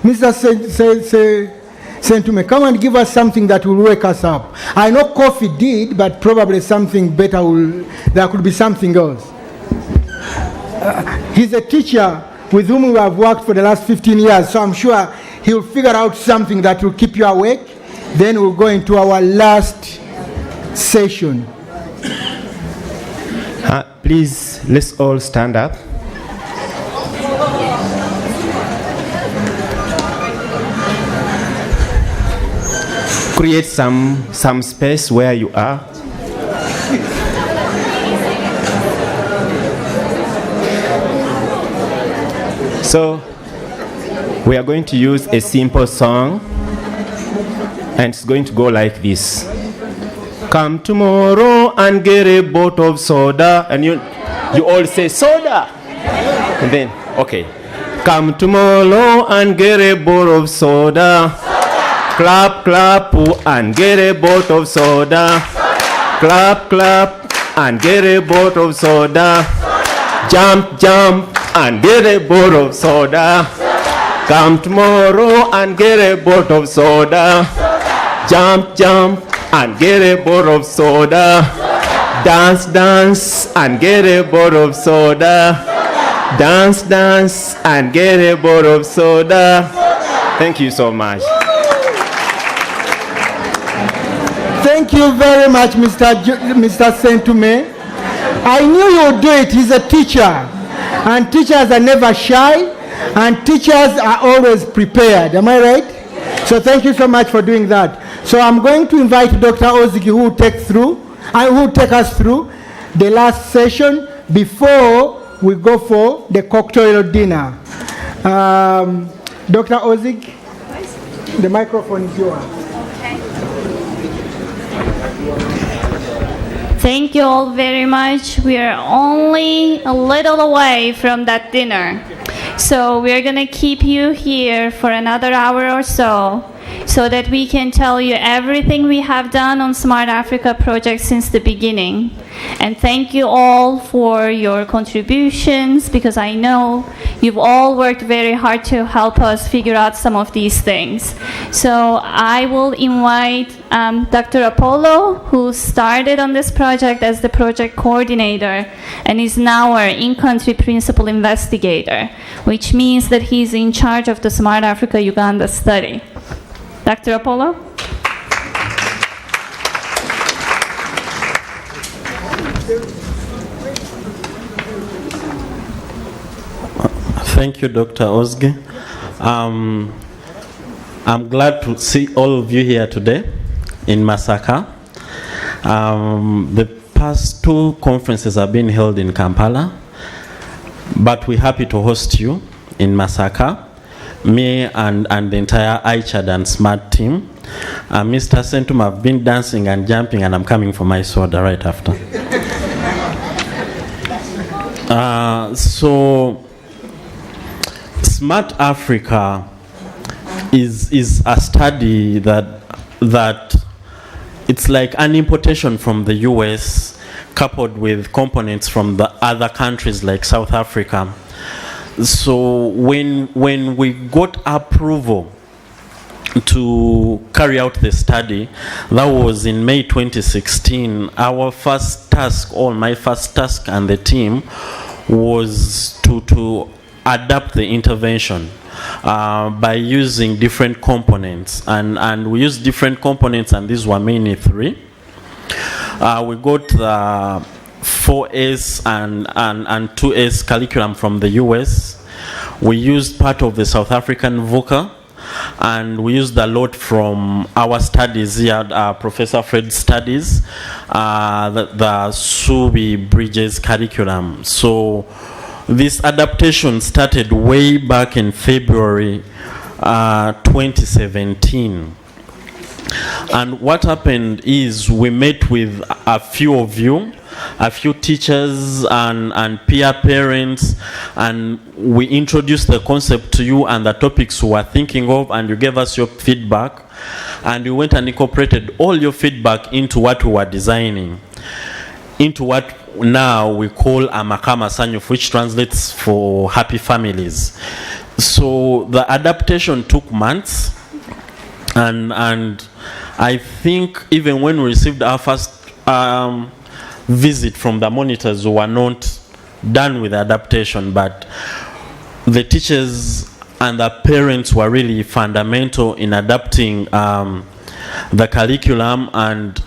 Mr. Sentume, come and give us something that will wake us up. I know coffee did, but probably something better there could be something else. He's a teacher with whom we have worked for the last 15 years, so I'm sure he'll figure out something that will keep you awake. Then we'll go into our last session. Please, let's all stand up. Create some space where you are. So we are going to use a simple song, and it's going to go like this. Come tomorrow and get a bottle of soda, and you all say soda, and then okay. Come tomorrow and get a bottle of soda. Clap, clap, and get a bottle of soda. Clap, clap, and get a bottle of soda. Jump, jump, and get a bottle of soda. Come tomorrow and get a bottle of soda. Jump, jump, and get a bottle of soda. Dance, dance, and get a bottle of soda. Dance, dance, and get a bottle of soda. Thank you so much. Thank you very much, Mr. Sentume. I knew you would do it. He's a teacher, and teachers are never shy, and teachers are always prepared. Am I right? So thank you so much for doing that. So I'm going to invite Dr. Ozigi, who will take us through the last session before we go for the cocktail dinner. Dr. Ozig, the microphone is yours. Thank you all very much. We are only a little away from that dinner. So we're going to keep you here for another hour or so that we can tell you everything we have done on Smart Africa project since the beginning. And thank you all for your contributions, because I know you've all worked very hard to help us figure out some of these things. So I will invite Dr. Apollo, who started on this project as the project coordinator and is now our in-country principal investigator, which means that he's in charge of the Smart Africa Uganda study. Dr. Apollo? Thank you, Dr. Ozgi. I'm glad to see all of you here today in Masaka. The past two conferences have been held in Kampala, but we're happy to host you in Masaka, me and the entire iChad and SMART team. Mr. Sentum, I've been dancing and jumping, and I'm coming for my soda right after. So Smart Africa is a study that it's like an importation from the US coupled with components from the other countries like South Africa. So when we got approval to carry out the study, that was in May 2016, our first task, my first task and the team, was to adapt the intervention by using different components, and we used different components, and these were mainly three. We got the 4S and 2S curriculum from the US. We used part of the South African VOCA, and we used a lot from our studies here, Professor Fred's studies, the Subi Bridges curriculum. So this adaptation started way back in February 2017. And what happened is we met with a few of you, a few teachers and peer parents, and we introduced the concept to you and the topics we were thinking of, and you gave us your feedback, and we went and incorporated all your feedback into what we were designing, into what now we call Amakama Sanyuf, which translates for happy families. So the adaptation took months, and I think even when we received our first visit from the monitors, we were not done with the adaptation, but the teachers and the parents were really fundamental in adapting the curriculum. And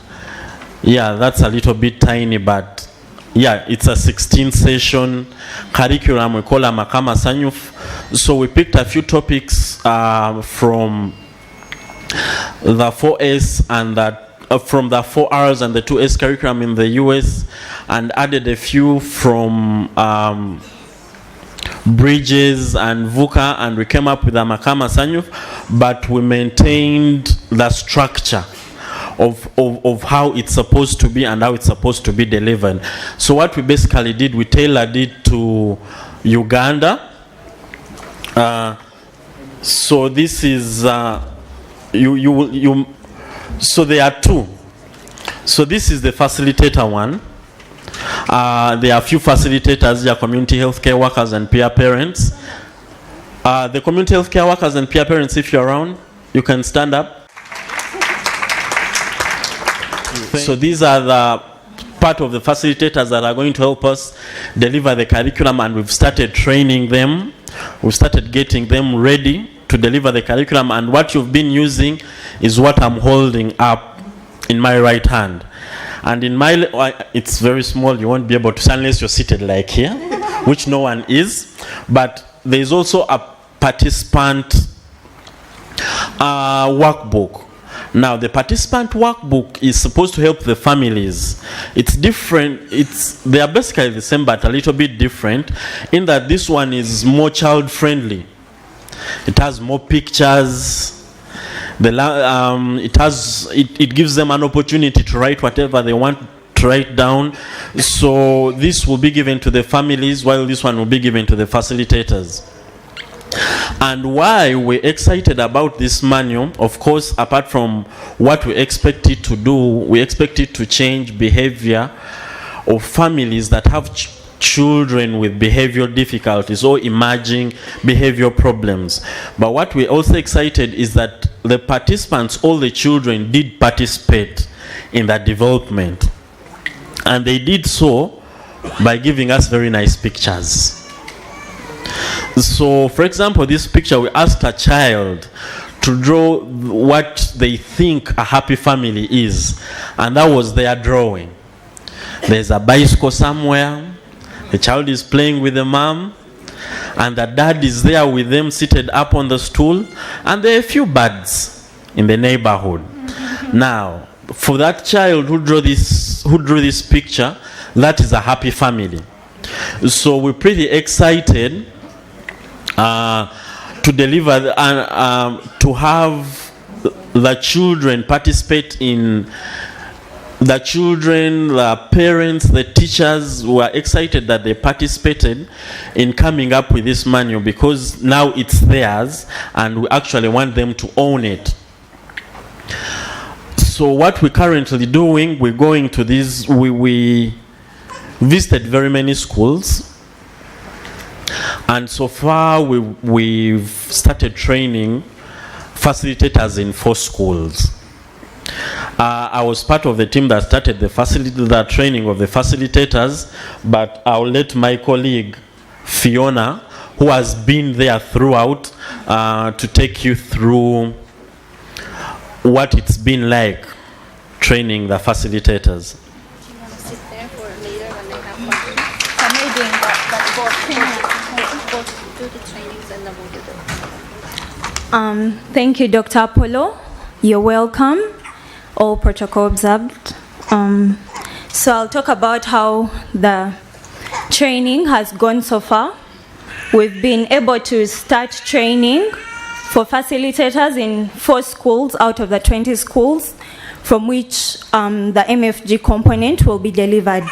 yeah, that's a little bit tiny, but yeah, it's a 16 session curriculum. We call it Makama Sanyuf. So we picked a few topics from the 4S and from the 4Rs and the 2S curriculum in the US, and added a few from Bridges and VUCA, and we came up with a Makama Sanyuf, but we maintained the structure of how it's supposed to be and how it's supposed to be delivered. So what we basically did, we tailored it to Uganda. So this is so there are two. So this is the facilitator one. There are a few facilitators. There are community healthcare workers and peer parents. The community healthcare workers and peer parents, if you're around, you can stand up. So these are the part of the facilitators that are going to help us deliver the curriculum, and we've started training them. We've started getting them ready to deliver the curriculum, and what you've been using is what I'm holding up in my right hand. And in my, it's very small, you won't be able to see unless you're seated like here, which no one is. But there's also a participant workbook. Now, the participant workbook is supposed to help the families. It's different. They are basically the same, but a little bit different in that this one is more child-friendly. It has more pictures. It gives them an opportunity to write whatever they want to write down. So this will be given to the families, while this one will be given to the facilitators. And why we're excited about this manual, of course, apart from what we expect it to do, we expect it to change behavior of families that have children with behavioral difficulties or emerging behavioral problems. But what we're also excited is that the participants, all the children, did participate in that development. And they did so by giving us very nice pictures. So, for example, this picture, we asked a child to draw what they think a happy family is. And that was their drawing. There's a bicycle somewhere. The child is playing with the mom, and the dad is there with them seated up on the stool, and there are a few birds in the neighborhood. Now, for that child who drew this picture, that is a happy family. So we're pretty excited to deliver to have the children participate in. The children, the parents, the teachers were excited that they participated in coming up with this manual, because now it's theirs and we actually want them to own it. So what we're currently doing, we're going to these, we visited very many schools, and so far we've started training facilitators in 4 schools. I was part of the team that started the training of the facilitators, but I'll let my colleague Fiona, who has been there throughout, to take you through what it's been like training the facilitators. Thank you, Dr. Apollo. You're welcome. All protocol observed. So I'll talk about how the training has gone so far. We've been able to start training for facilitators in 4 schools out of the 20 schools from which the MFG component will be delivered.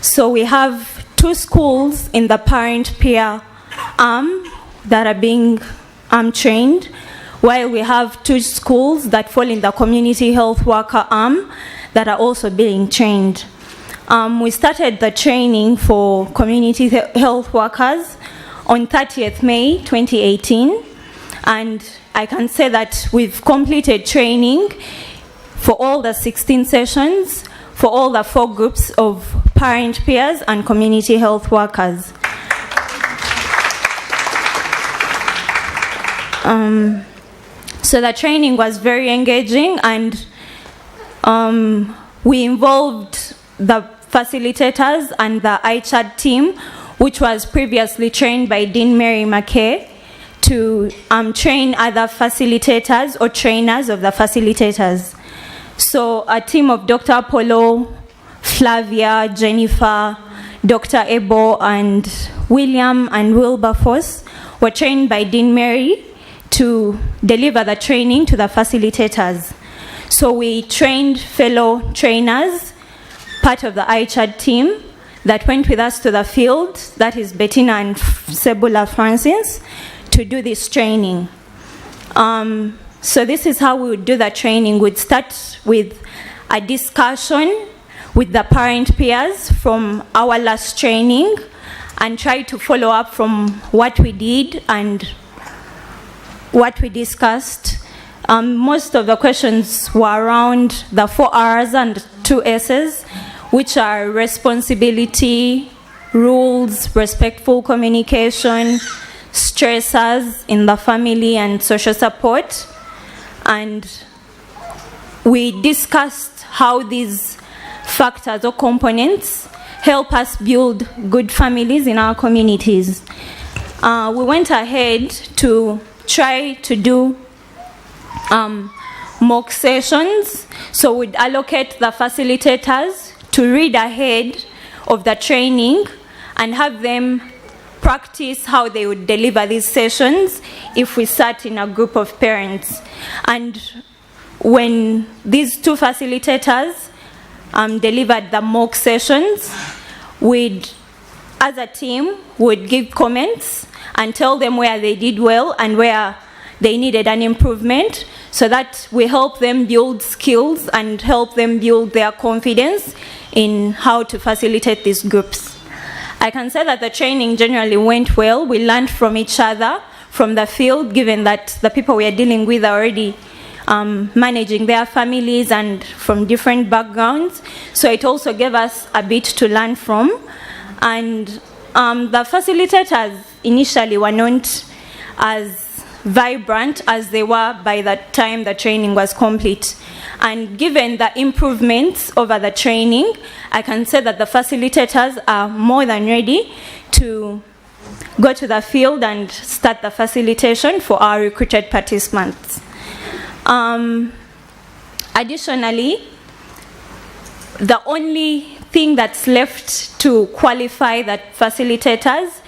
So we have 2 schools in the parent-peer arm that are being trained, while we have 2 schools that fall in the community health worker arm that are also being trained. We started the training for community health workers on 30th May 2018, and I can say that we've completed training for all the 16 sessions for all the 4 groups of parent peers and community health workers. So the training was very engaging, and we involved the facilitators and the iChat team, which was previously trained by Dean Mary McKay, to train other facilitators or trainers of the facilitators. So a team of Dr. Apollo, Flavia, Jennifer, Dr. Ebo, and William and Wilberforce were trained by Dean Mary to deliver the training to the facilitators. So we trained fellow trainers, part of the iChat team, that went with us to the field, that is Bettina and Sebula Francis, to do this training. So this is how we would do the training. We'd start with a discussion with the parent peers from our last training and try to follow up from what we did and what we discussed. Most of the questions were around the 4 R's and 2 S's, which are responsibility, rules, respectful communication, stressors in the family, and social support. And we discussed how these factors or components help us build good families in our communities. We went ahead to try to do mock sessions. So we'd allocate the facilitators to read ahead of the training and have them practice how they would deliver these sessions if we sat in a group of parents. And when these 2 facilitators delivered the mock sessions, we'd, as a team, would give comments and tell them where they did well and where they needed an improvement, so that we help them build skills and help them build their confidence in how to facilitate these groups. I can say that the training generally went well. We learned from each other, from the field, given that the people we are dealing with are already managing their families and from different backgrounds. So it also gave us a bit to learn from. And the facilitators initially were not as vibrant as they were by the time the training was complete. And given the improvements over the training, I can say that the facilitators are more than ready to go to the field and start the facilitation for our recruited participants. Additionally, the only thing that's left to qualify the facilitators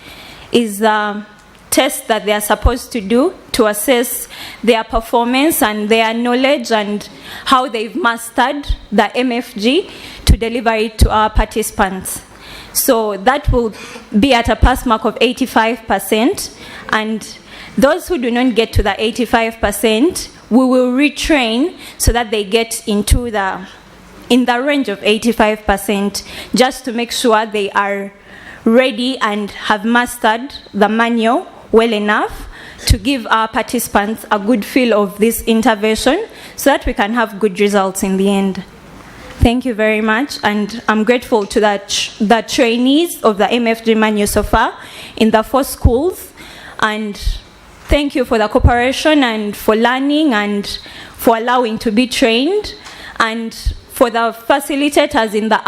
is tests that they are supposed to do to assess their performance and their knowledge and how they've mastered the MFG to deliver it to our participants. So that will be at a pass mark of 85%, and those who do not get to the 85%, we will retrain so that they get into in the range of 85%, just to make sure they are ready and have mastered the manual well enough to give our participants a good feel of this intervention so that we can have good results in the end. Thank you very much, and I'm grateful to the trainees of the MFG manual so far in the 4 schools, and thank you for the cooperation and for learning and for allowing to be trained, and for the facilitators in the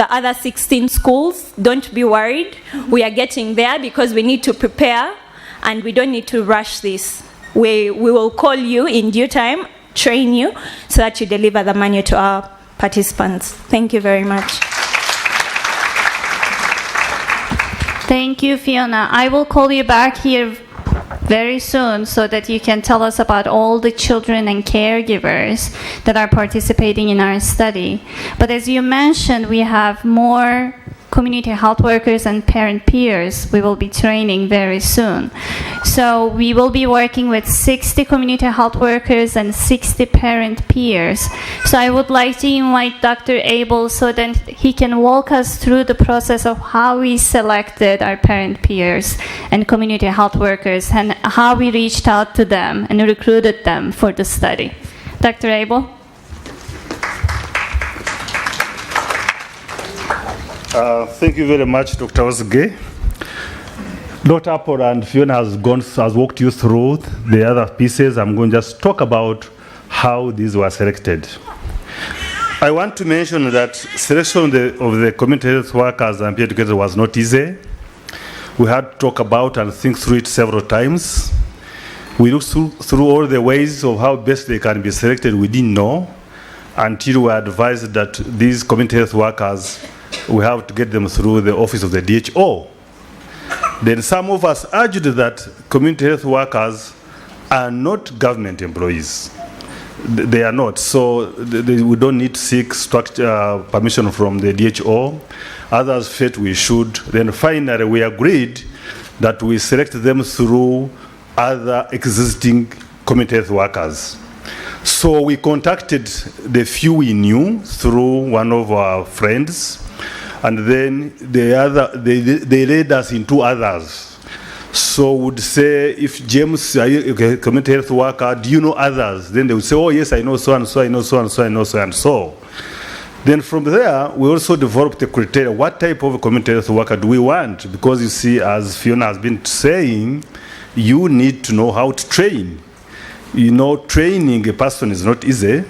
other 16 schools, don't be worried. We are getting there because we need to prepare and we don't need to rush this. We will call you in due time, train you, so that you deliver the manual to our participants. Thank you very much. Thank you, Fiona. I will call you back here very soon so that you can tell us about all the children and caregivers that are participating in our study. But as you mentioned, we have more community health workers and parent peers we will be training very soon. So we will be working with 60 community health workers and 60 parent peers. So I would like to invite Dr. Abel so that he can walk us through the process of how we selected our parent peers and community health workers and how we reached out to them and recruited them for the study. Dr. Abel? Thank you very much, Dr. Osge. Dr. Apple and Fiona has walked you through the other pieces. I'm going to just talk about how these were selected. I want to mention that selection of the community health workers and peer educators was not easy. We had to talk about and think through it several times. We looked through all the ways of how best they can be selected. We didn't know until we were advised that these community health workers, we have to get them through the office of the DHO. Then some of us argued that community health workers are not government employees. They are not, so we don't need to seek permission from the DHO. Others felt we should. Then finally we agreed that we select them through other existing community health workers. So we contacted the few we knew through one of our friends, and then they led us into others. So would say, if James, are you a community health worker, do you know others? Then they would say, oh yes, I know so and so, I know so and so, I know so and so. Then from there, we also developed the criteria. What type of community health worker do we want? Because you see, as Fiona has been saying, you need to know how to train. You know, training a person is not easy.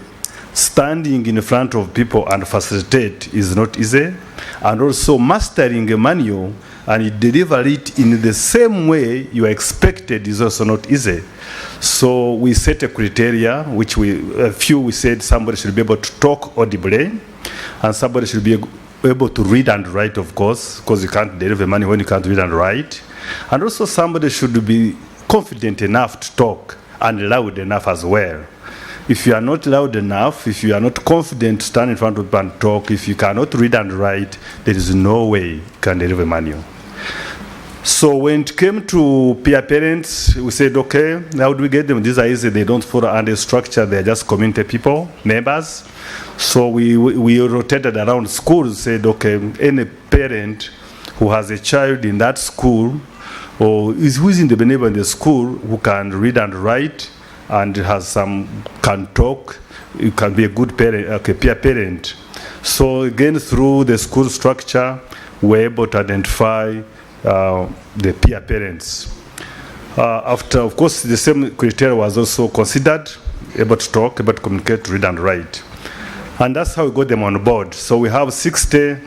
Standing in front of people and facilitate is not easy. And also mastering a manual and deliver it in the same way you are expected is also not easy. So we set a criteria, which we said somebody should be able to talk audibly, and somebody should be able to read and write, of course, because you can't deliver money when you can't read and write. And also somebody should be confident enough to talk and loud enough as well. If you are not loud enough, if you are not confident to stand in front of people and talk, if you cannot read and write, there is no way you can deliver manual. So when it came to peer parents, we said, okay, how do we get them? These are easy, they don't follow under structure, they're just community people, members. So we rotated around schools, said, okay, any parent who has a child in that school, or who is in the neighbor in the school, who can read and write, and can talk, you can be a good parent, okay, peer parent. So again, through the school structure, we're able to identify the peer parents. After, of course, the same criteria was also considered: able to talk, able to communicate, read and write. And that's how we got them on board. So we have 60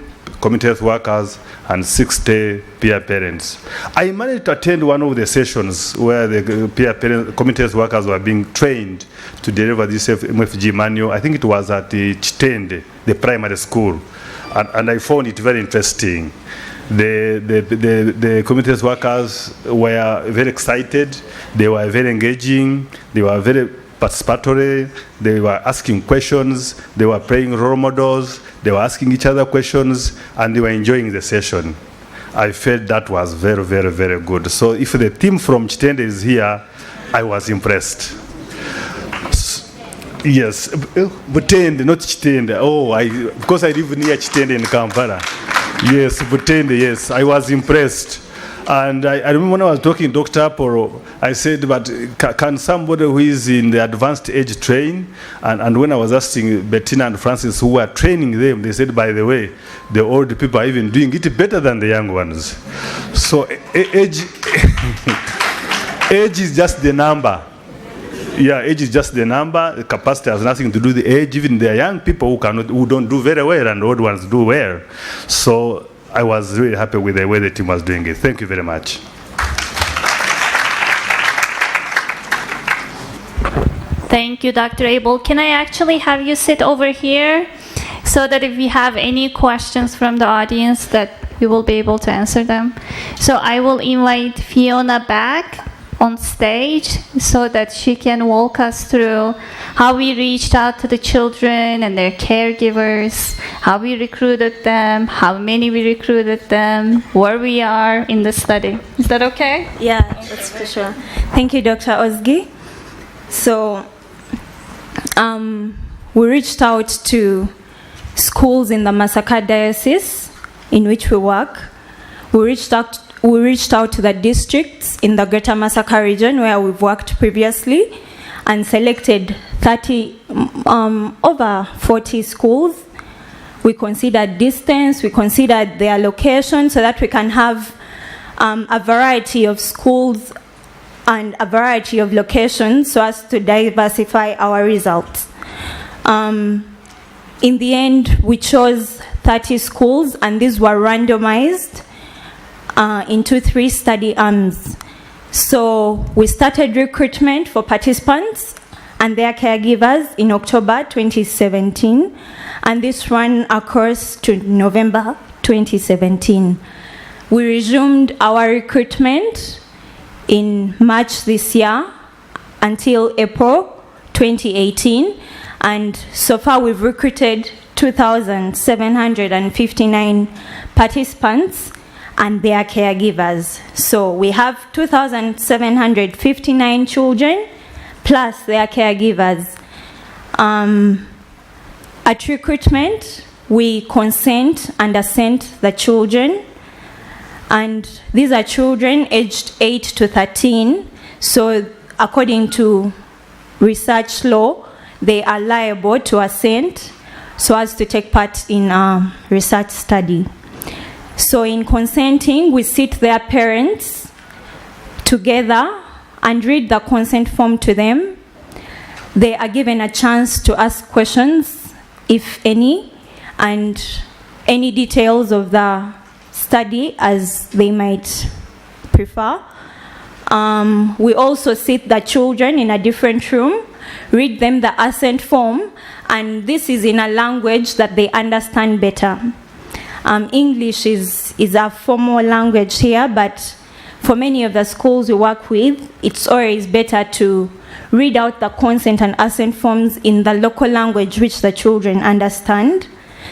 community health workers and 60 peer parents. I managed to attend one of the sessions where the peer parent, community health workers were being trained to deliver this MFG manual. I think it was at the Chitende, the primary school. And I found it very interesting. The community health workers were very excited, they were very engaging, they were very participatory, they were asking questions, they were playing role models, they were asking each other questions, and they were enjoying the session. I felt that was very, very, very good. So if the team from Chitende is here, I was impressed. Yes, Butende, not Chitende. Oh, because I live near Chitende in Kampala. Yes, Butende, yes, I was impressed. And I remember when I was talking to Dr. Aporo, I said, but can somebody who is in the advanced age train? And when I was asking Bettina and Francis who were training them, they said, by the way, the old people are even doing it better than the young ones. So age is just the number. Yeah, age is just the number. The capacity has nothing to do with the age. Even there are young people who don't do very well, and old ones do well. So I was really happy with the way the team was doing it. Thank you very much. Thank you, Dr. Abel. Can I actually have you sit over here so that if we have any questions from the audience that we will be able to answer them? So I will invite Fiona back. on stage so that she can walk us through how we reached out to the children and their caregivers, how we recruited them, how many we recruited them, where we are in the study. Is that okay? Yeah, that's for sure. Thank you, Dr. Ozgi. So, we reached out to schools in the Masaka Diocese in which we work. We reached out to the districts in the Greater Masaka region where we've worked previously and selected over 40 schools. We considered distance, we considered their location so that we can have a variety of schools and a variety of locations so as to diversify our results. In the end, we chose 30 schools, and these were randomized into 3 study arms. So we started recruitment for participants and their caregivers in October 2017, and this ran across to November 2017. We resumed our recruitment in March this year until April 2018, and so far we've recruited 2,759 participants and their caregivers. So we have 2,759 children plus their caregivers. At recruitment, we consent and assent the children, and these are children aged 8 to 13. So according to research law, they are liable to assent so as to take part in a research study. So in consenting, we sit their parents together and read the consent form to them. They are given a chance to ask questions, if any, and any details of the study as they might prefer. We also sit the children in a different room, read them the assent form, and this is in a language that they understand better. English is a formal language here, but for many of the schools we work with, it's always better to read out the consent and assent forms in the local language which the children understand,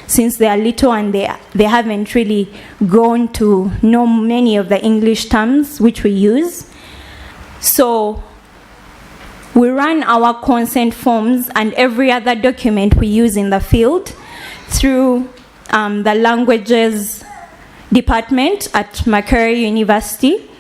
since they are little and they haven't really grown to know many of the English terms which we use. So we run our consent forms and every other document we use in the field through the languages department at Makerere University,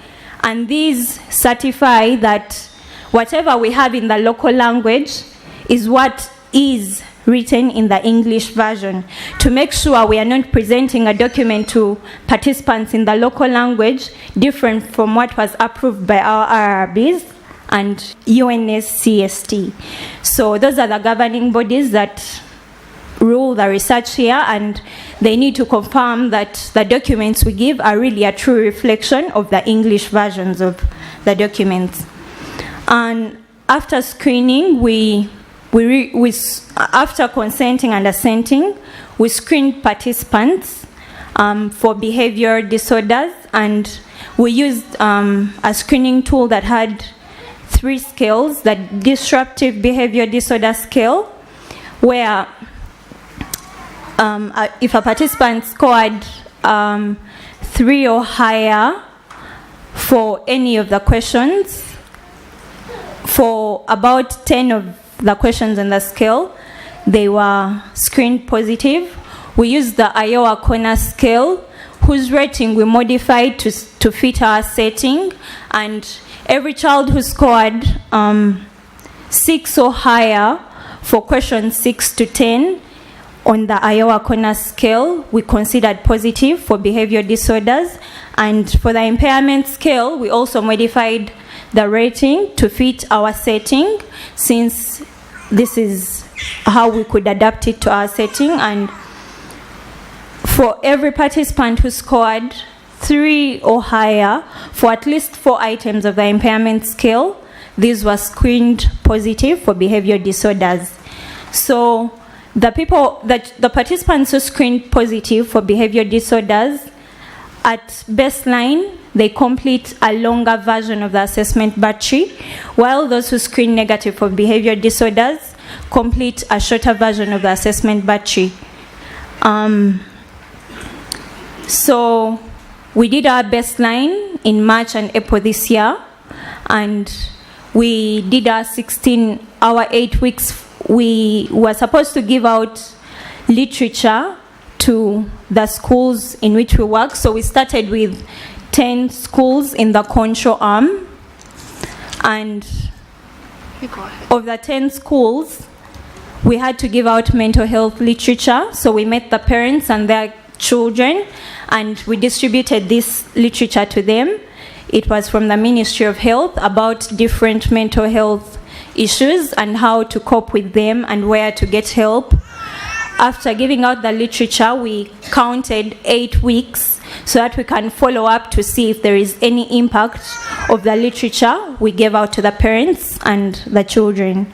and these certify that whatever we have in the local language is what is written in the English version, to make sure we are not presenting a document to participants in the local language different from what was approved by our RRBs and UNSCST. So those are the governing bodies that rule the research here, and they need to confirm that the documents we give are really a true reflection of the English versions of the documents. And after screening, after consenting and assenting, we screened participants for behavioral disorders, and we used a screening tool that had 3 scales: the disruptive behavior disorder scale, where if a participant scored 3 or higher for any of the questions, for about 10 of the questions in the scale, they were screened positive. We used the Iowa Corner scale, whose rating we modified to fit our setting, and every child who scored 6 or higher for questions 6 to 10 on the Iowa Corner scale, we considered positive for behavior disorders. And for the impairment scale, we also modified the rating to fit our setting, since this is how we could adapt it to our setting. And for every participant who scored 3 or higher for at least 4 items of the impairment scale, these were screened positive for behavior disorders. So the participants who screened positive for behavior disorders, at baseline, they complete a longer version of the assessment battery, while those who screen negative for behavior disorders complete a shorter version of the assessment battery. So we did our baseline in March and April this year, and we did our 8 weeks. We were supposed to give out literature to the schools in which we work. So we started with 10 schools in the control arm, and of the 10 schools, we had to give out mental health literature. So we met the parents and their children, and we distributed this literature to them. It was from the Ministry of Health about different mental health issues and how to cope with them and where to get help. After giving out the literature, we counted 8 weeks so that we can follow up to see if there is any impact of the literature we gave out to the parents and the children.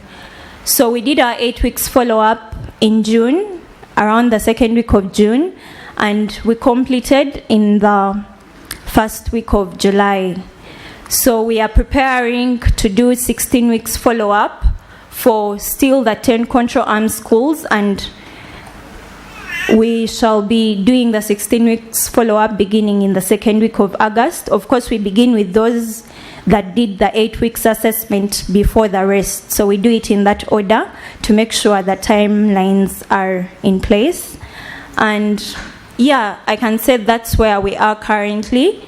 So we did our 8 weeks follow-up in June, around the second week of June, and we completed in the first week of July. So we are preparing to do 16 weeks follow-up for still the 10 control arm schools, and we shall be doing the 16 weeks follow-up beginning in the second week of August. Of course, we begin with those that did the 8 weeks assessment before the rest. So we do it in that order to make sure the timelines are in place. And yeah, I can say that's where we are currently.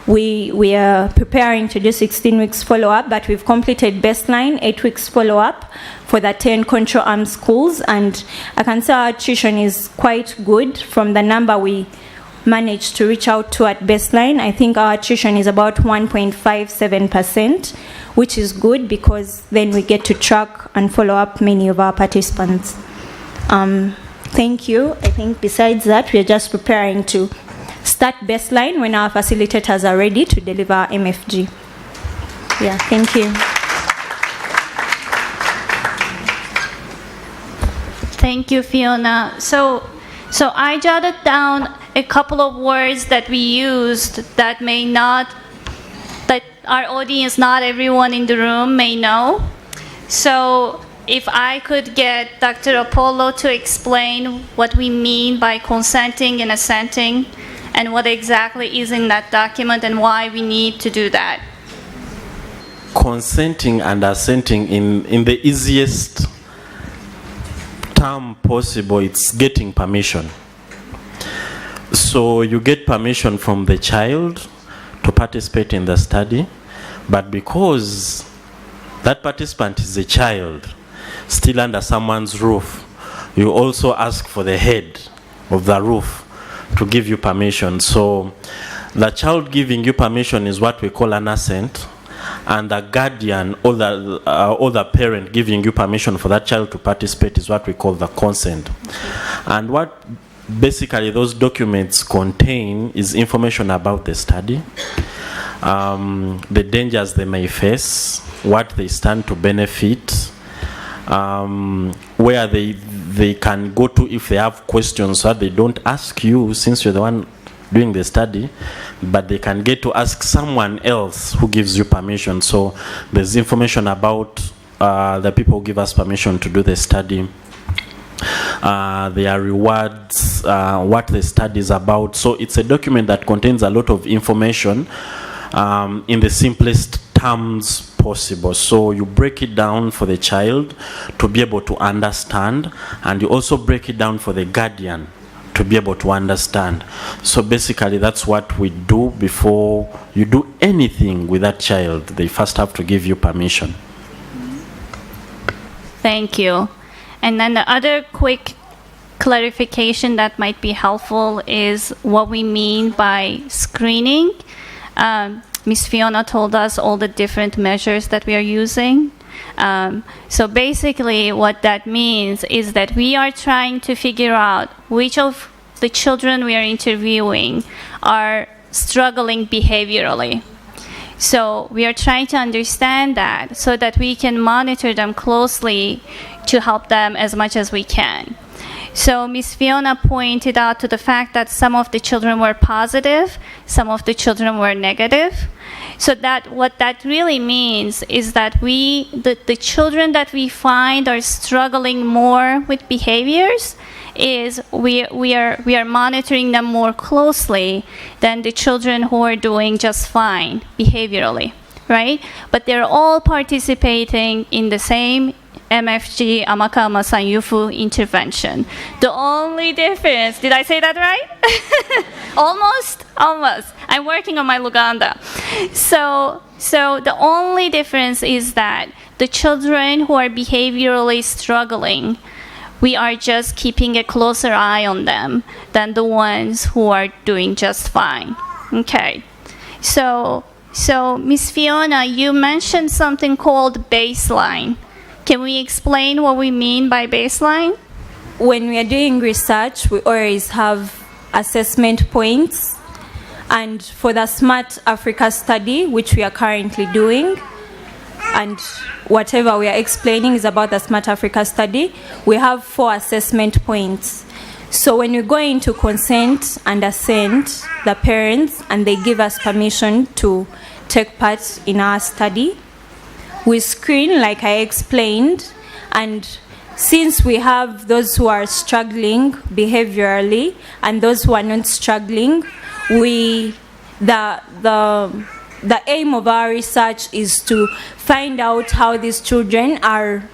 We are preparing to do 16 weeks follow-up, but we've completed baseline 8 weeks follow-up for the 10 control arm schools, and I can say our attrition is quite good from the number we managed to reach out to at baseline. I think our attrition is about 1.57%, which is good because then we get to track and follow up many of our participants. Thank you. I think besides that, we are just preparing to start baseline when our facilitators are ready to deliver our MFG. Yeah, thank you. Thank you, Fiona. So I jotted down a couple of words that we used that that our audience, not everyone in the room may know. So if I could get Dr. Apollo to explain what we mean by consenting and assenting, and what exactly is in that document and why we need to do that. Consenting and assenting in the easiest term possible, it's getting permission. So you get permission from the child to participate in the study, but because that participant is a child, still under someone's roof, you also ask for the head of the roof to give you permission. So the child giving you permission is what we call an assent, and the guardian or the parent giving you permission for that child to participate is what we call the consent. And what basically those documents contain is information about the study, the dangers they may face, what they stand to benefit, where they can go to if they have questions, so that they don't ask you since you're the one doing the study, but they can get to ask someone else who gives you permission. So there's information about the people who give us permission to do the study, their rewards, what the study is about. So it's a document that contains a lot of information in the simplest terms possible. So you break it down for the child to be able to understand, and you also break it down for the guardian to be able to understand. So basically that's what we do before you do anything with that child. They first have to give you permission. Thank you. And then the other quick clarification that might be helpful is what we mean by screening. Ms. Fiona told us all the different measures that we are using. So basically what that means is that we are trying to figure out which of the children we are interviewing are struggling behaviorally. So we are trying to understand that so that we can monitor them closely to help them as much as we can. So Miss Fiona pointed out to the fact that some of the children were positive, some of the children were negative. So that what that really means is that the children that we find are struggling more with behaviors is we are monitoring them more closely than the children who are doing just fine behaviorally, right? But they're all participating in the same MFG Amakama Sanyufu intervention. The only difference, did I say that right? Almost. I'm working on my Luganda. So the only difference is that the children who are behaviorally struggling, we are just keeping a closer eye on them than the ones who are doing just fine. Okay. So Miss Fiona, you mentioned something called baseline. Can we explain what we mean by baseline? When we are doing research, we always have assessment points. And for the Smart Africa study, which we are currently doing, and whatever we are explaining is about the Smart Africa study, we have 4 assessment points. So when we go into consent and assent the parents and they give us permission to take part in our study, we screen, like I explained, and since we have those who are struggling behaviorally and those who are not struggling, the aim of our research is to find out how these children are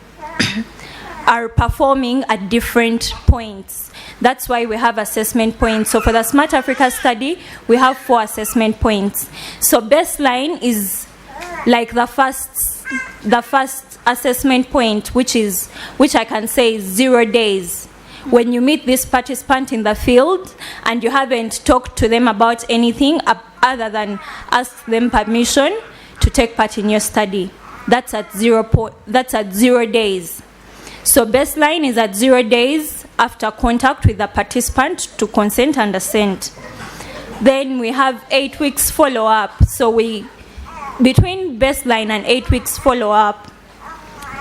performing at different points. That's why we have assessment points. So for the Smart Africa study, we have 4 assessment points. So baseline is like the first assessment point, which I can say is 0 days. When you meet this participant in the field and you haven't talked to them about anything other than ask them permission to take part in your study, that's at 0 days. So baseline is at 0 days after contact with the participant to consent and assent. Then we have 8 weeks follow-up. So between baseline and 8 weeks follow-up,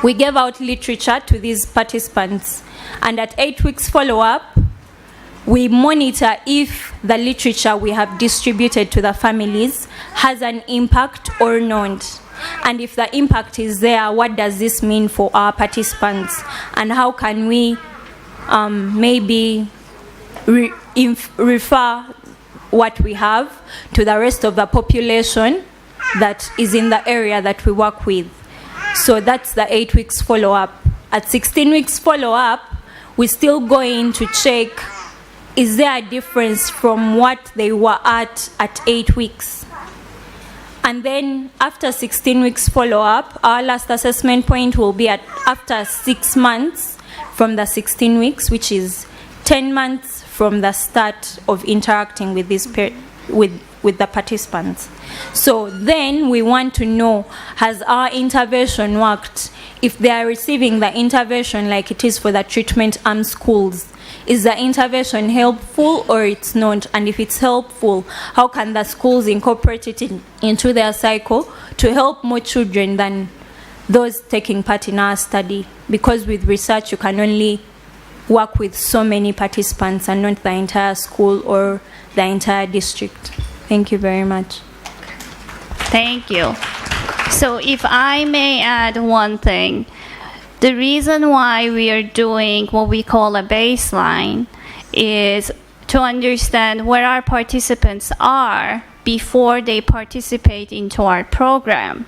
we gave out literature to these participants. And at 8 weeks follow-up, we monitor if the literature we have distributed to the families has an impact or not. And if the impact is there, what does this mean for our participants? And how can we maybe refer what we have to the rest of the population that is in the area that we work with? So that's the 8 weeks follow-up. At 16 weeks follow-up, we're still going to check, is there a difference from what they were at 8 weeks? And then after 16 weeks follow-up, our last assessment point will be after 6 months from the 16 weeks, which is 10 months from the start of interacting with with the participants. So then we want to know, has our intervention worked? If they are receiving the intervention like it is for the treatment arm schools, is the intervention helpful or it's not? And if it's helpful, how can the schools incorporate it into their cycle to help more children than those taking part in our study? Because with research, you can only work with so many participants and not the entire school or the entire district. Thank you very much. Thank you. So if I may add one thing, the reason why we are doing what we call a baseline is to understand where our participants are before they participate into our program.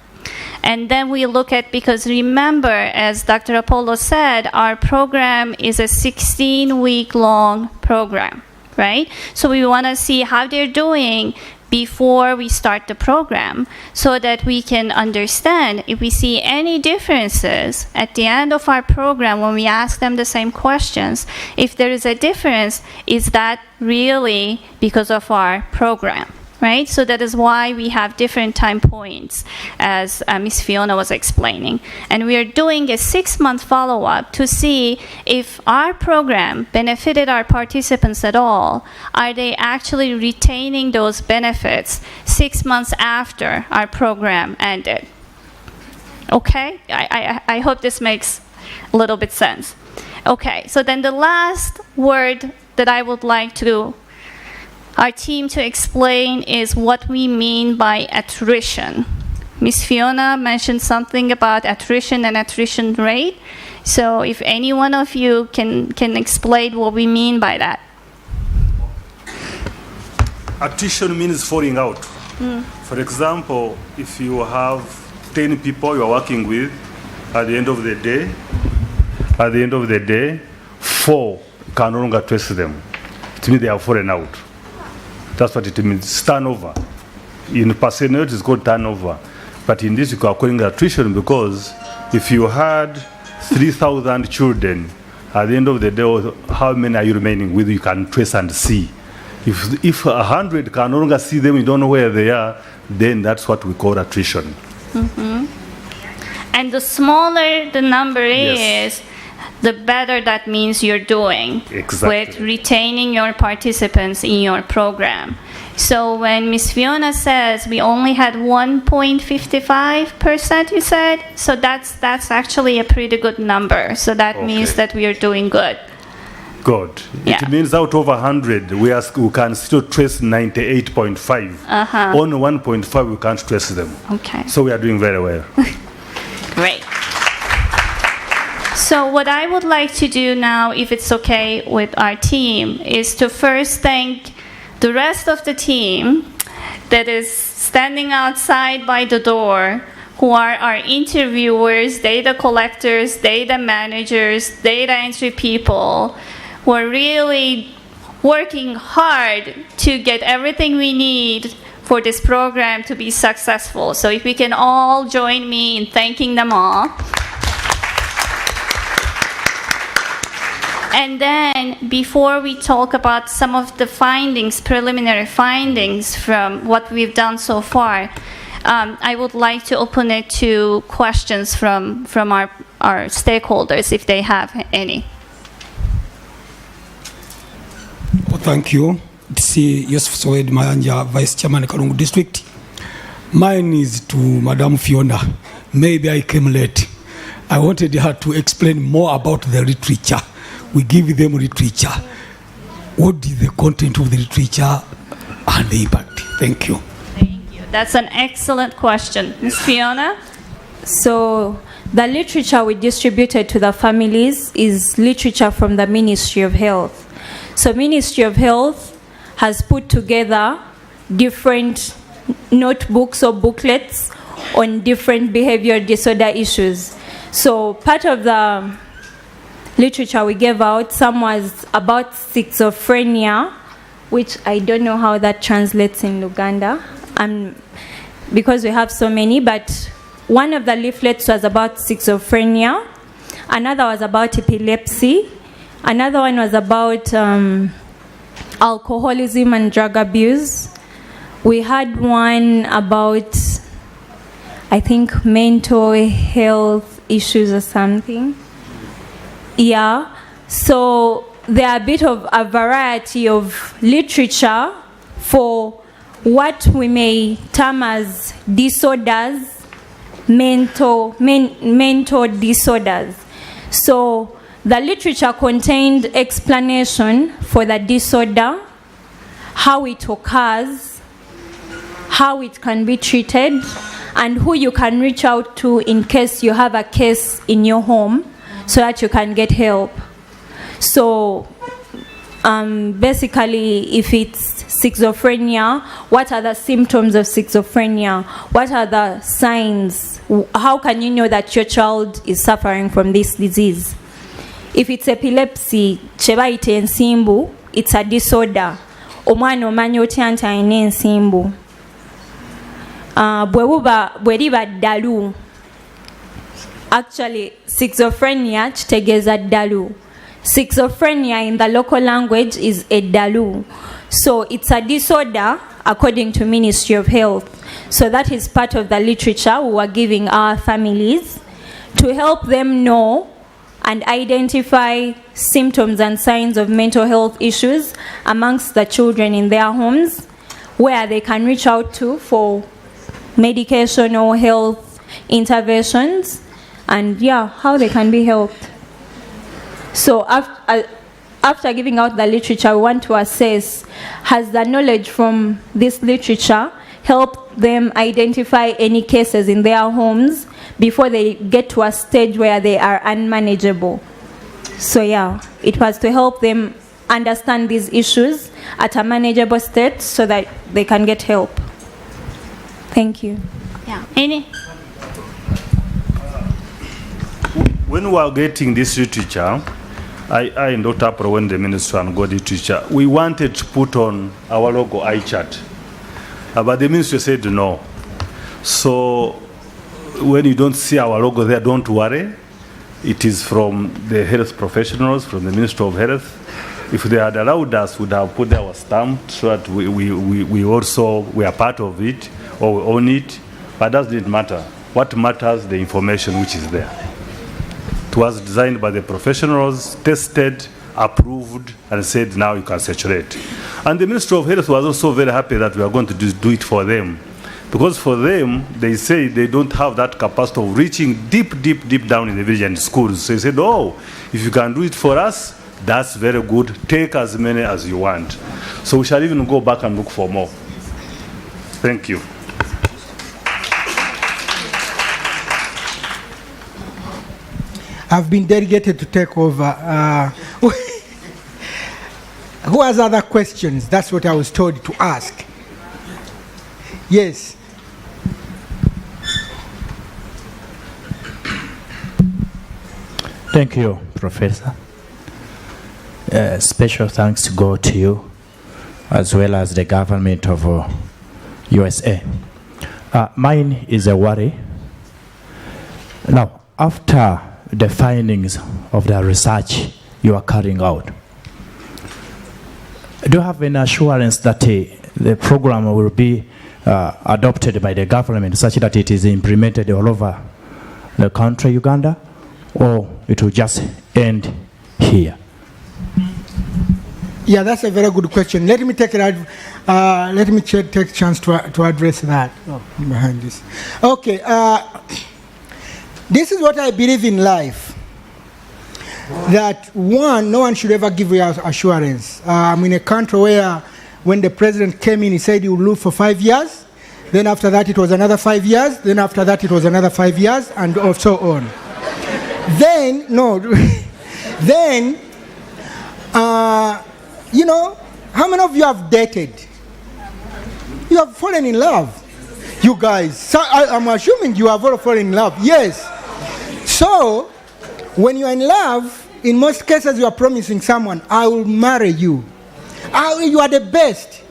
And then we look at, because remember, as Dr. Apollo said, our program is a 16-week-long program, right? So we want to see how they're doing before we start the program so that we can understand if we see any differences at the end of our program when we ask them the same questions. If there is a difference, is that really because of our program? Right? So that is why we have different time points, as Ms. Fiona was explaining. And we are doing a 6-month follow-up to see if our program benefited our participants at all. Are they actually retaining those benefits 6 months after our program ended? Okay? I hope this makes a little bit sense. Okay, so then the last word that I would like our team to explain is what we mean by attrition. Miss Fiona mentioned something about attrition and attrition rate. So if any one of you can explain what we mean by that. Attrition means falling out. For example, if you have 10 people you are working with, at the end of the day, 4 can no longer trace them. It means they have fallen out. That's what it means. It's turnover. In percentage, it's called turnover. But in this, you are calling it attrition because if you had 3,000 children, at the end of the day, how many are you remaining with you can trace and see? If 100 can no longer see them, you don't know where they are, then that's what we call attrition. And the smaller the number Yes. is, the better that means you're doing Exactly. with retaining your participants in your program. So when Ms. Fiona says we only had 1.55%, you said, so that's actually a pretty good number. So that means Okay. that we are doing good. Good. Yeah. It means out of 100, we can still trace 98.5. On 1.5, we can't trace them. Okay. So we are doing very well. Great. So what I would like to do now, if it's okay with our team, is to first thank the rest of the team that is standing outside by the door, who are our interviewers, data collectors, data managers, data entry people, who are really working hard to get everything we need for this program to be successful. So if we can all join me in thanking them all. And then, before we talk about some of the findings, preliminary findings from what we've done so far, I would like to open it to questions from our stakeholders, if they have any. Well, thank you. See, Yusuf Soed Mayanja, Vice Chairman, Kalungu District. Mine is to Madam Fiona. Maybe I came late. I wanted her to explain more about the literature. We give them literature. What is the content of the literature and the impact? Thank you. Thank you. That's an excellent question. Ms. Fiona? So the literature we distributed to the families is literature from the Ministry of Health. So Ministry of Health has put together different notebooks or booklets on different behavioral disorder issues. So part of the literature we gave out, some was about schizophrenia, which I don't know how that translates in Uganda, because we have so many, but one of the leaflets was about schizophrenia, another was about epilepsy, another one was about alcoholism and drug abuse. We had one about, I think, mental health issues or something. Yeah, so there are a bit of a variety of literature for what we may term as disorders, mental disorders. So the literature contained explanation for the disorder, how it occurs, how it can be treated, and who you can reach out to in case you have a case in your home, so that you can get help. So basically, if it's schizophrenia, what are the symptoms of schizophrenia? What are the signs? How can you know that your child is suffering from this disease? If it's epilepsy, chebaite ensimbu, it's a disorder. Omwana omanya otya nti alina ensimbu. Bwe liba ddalu, actually, schizophrenia kitegeeza ddalu. Schizophrenia in the local language is eddalu. So it's a disorder according to Ministry of Health. So that is part of the literature we were giving our families to help them know and identify symptoms and signs of mental health issues amongst the children in their homes, where they can reach out to for medication or health interventions, and how they can be helped. So after giving out the literature, we want to assess, has the knowledge from this literature helped them identify any cases in their homes before they get to a stage where they are unmanageable? So yeah, it was to help them understand these issues at a manageable state so that they can get help. Thank you. Yeah. Any? When we are getting this literature, I and Dr. Apro, when the minister and got literature, we wanted to put on our logo eye chart. But the minister said no. So when you don't see our logo there, don't worry. It is from the health professionals, from the Ministry of Health. If they had allowed us, we would have put our stamp so that we are part of it or we own it. But that didn't matter. What matters, the information which is there. It was designed by the professionals, tested, approved, and said now you can saturate. And the Ministry of Health was also very happy that we are going to do it for them. Because for them, they say they don't have that capacity of reaching deep down in the village and schools. So they said, oh, if you can do it for us, that's very good. Take as many as you want. So we shall even go back and look for more. Thank you. I've been delegated to take over. Who has other questions? That's what I was told to ask. Yes. Thank you, Professor. Special thanks go to you, as well as the government of USA. Mine is a worry. Now, after the findings of the research you are carrying out, do you have any assurance that the program will be adopted by the government such that it is implemented all over the country, Uganda, or it will just end here? Yeah, that's a very good question. Let me take chance to address that. Oh, behind this. Okay. This is what I believe in life. That one, no one should ever give you assurance. I'm in a country where when the president came in, he said he would rule for 5 years. Then after that, it was another 5 years. Then after that, it was another 5 years, and so on. Then, you know, how many of you have dated? You have fallen in love. You guys, so I'm assuming you have all fallen in love. Yes. So, when you are in love, in most cases you are promising someone, I will marry you. You are the best.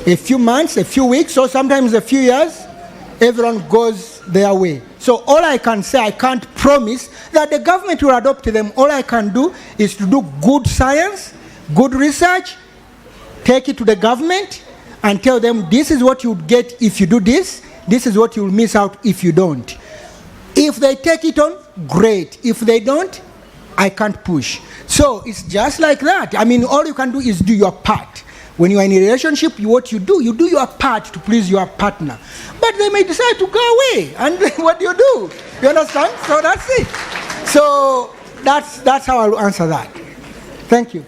A few months, a few weeks, or sometimes a few years, everyone goes their way. So all I can say, I can't promise that the government will adopt them. All I can do is to do good science, good research, take it to the government and tell them this is what you would get if you do this, this is what you will miss out if you don't. If they take it on, great. If they don't, I can't push. So it's just like that. I mean, all you can do is do your part. When you are in a relationship, what you do your part to please your partner. But they may decide to go away, and what do? You understand? So that's it. So that's how I'll answer that. Thank you.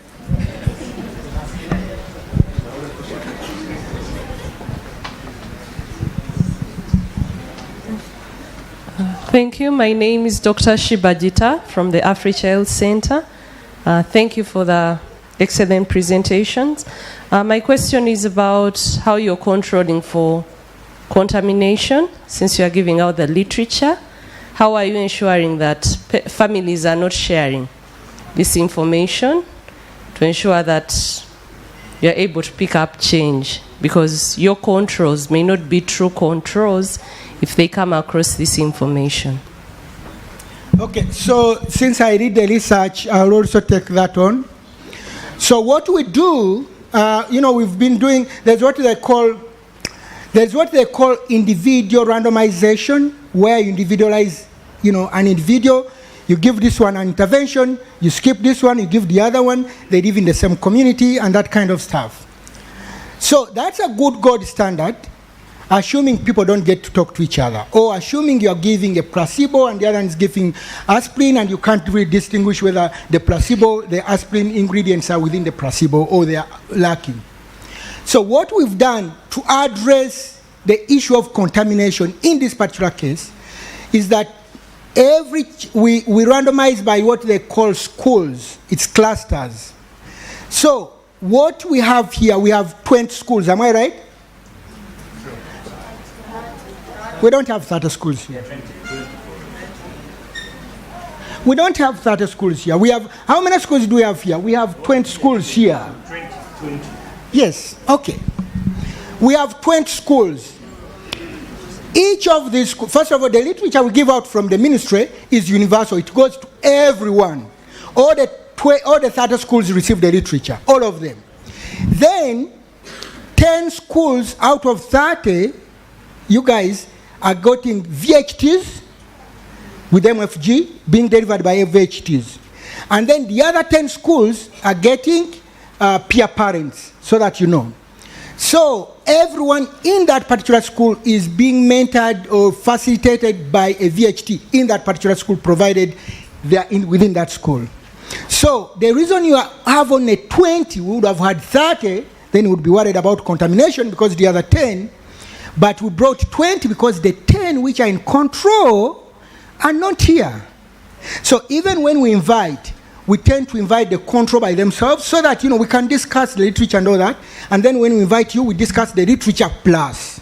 Thank you. My name is Dr. Shibajita from the AfriChild Center. Thank you for the excellent presentations. My question is about how you're controlling for contamination, since you are giving out the literature. How are you ensuring that families are not sharing this information to ensure that you're able to pick up change? Because your controls may not be true controls if they come across this information. Okay, so since I read the research, I'll also take that on. So what we do, we've been doing, there's what they call individual randomization, where you individualize, an individual, you give this one an intervention, you skip this one, you give the other one, they live in the same community and that kind of stuff. So that's a good gold standard. assuming people don't get to talk to each other, or assuming you're giving a placebo and the other one is giving aspirin and you can't really distinguish whether the placebo, the aspirin ingredients are within the placebo or they are lacking. So what we've done to address the issue of contamination in this particular case is that we randomize by what they call schools. It's clusters. So what we have here, we have 20 schools. Am I right? We don't have 30 schools here. We don't have 30 schools here. We have, how many schools do we have here? We have 20 schools here. 20. Yes, okay. We have 20 schools. Each of these schools, first of all, the literature we give out from the ministry is universal. It goes to everyone. All the 30 schools receive the literature, all of them. Then, 10 schools out of 30, you guys are getting VHTs with MFG being delivered by VHTs. And then the other 10 schools are getting peer parents, so that you know. So everyone in that particular school is being mentored or facilitated by a VHT in that particular school, provided they are within that school. So the reason you have only 20, we would have had 30, then we would be worried about contamination because the other 10, but we brought 20 because the 10 which are in control are not here. So even when we invite, we tend to invite the control by themselves so that, we can discuss the literature and all that. And then when we invite you, we discuss the literature plus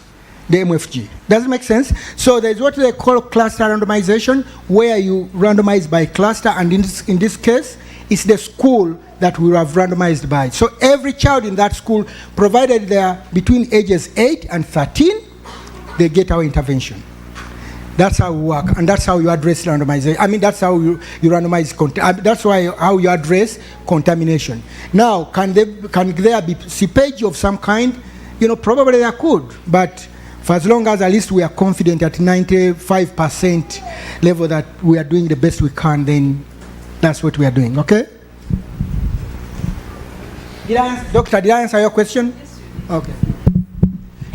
the MFG. Does it make sense? So there's what they call cluster randomization, where you randomize by cluster, and in this case, it's the school that we have randomized by. So every child in that school, provided they are between ages 8 and 13, they get our intervention. That's how we work, and that's how you address randomization. I mean, that's how you randomize. That's how you address contamination. Now, can there be seepage of some kind? Probably there could, but for as long as at least we are confident at 95% level that we are doing the best we can, then that's what we are doing. Okay? Doctor, did I answer your question? Yes. Okay.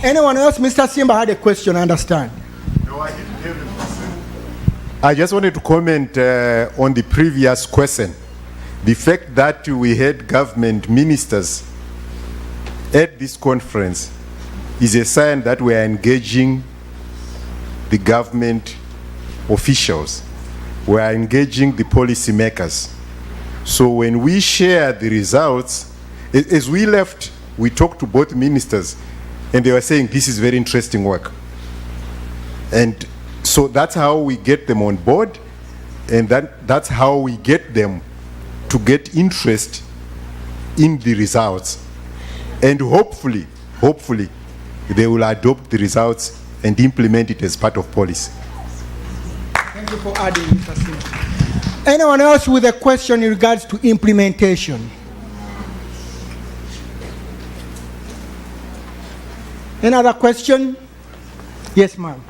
Anyone else? Mr. Simba had a question, I understand. No, I didn't hear the question. I just wanted to comment on the previous question. The fact that we had government ministers at this conference is a sign that we are engaging the government officials. We are engaging the policymakers. So when we share the results, as we left, we talked to both ministers, and they were saying this is very interesting work. And so that's how we get them on board, and that's how we get them to get interest in the results. And hopefully, they will adopt the results and implement it as part of policy. Thank you for adding, Mr. Smith. Anyone else with a question in regards to implementation? Another question? Yes, ma'am.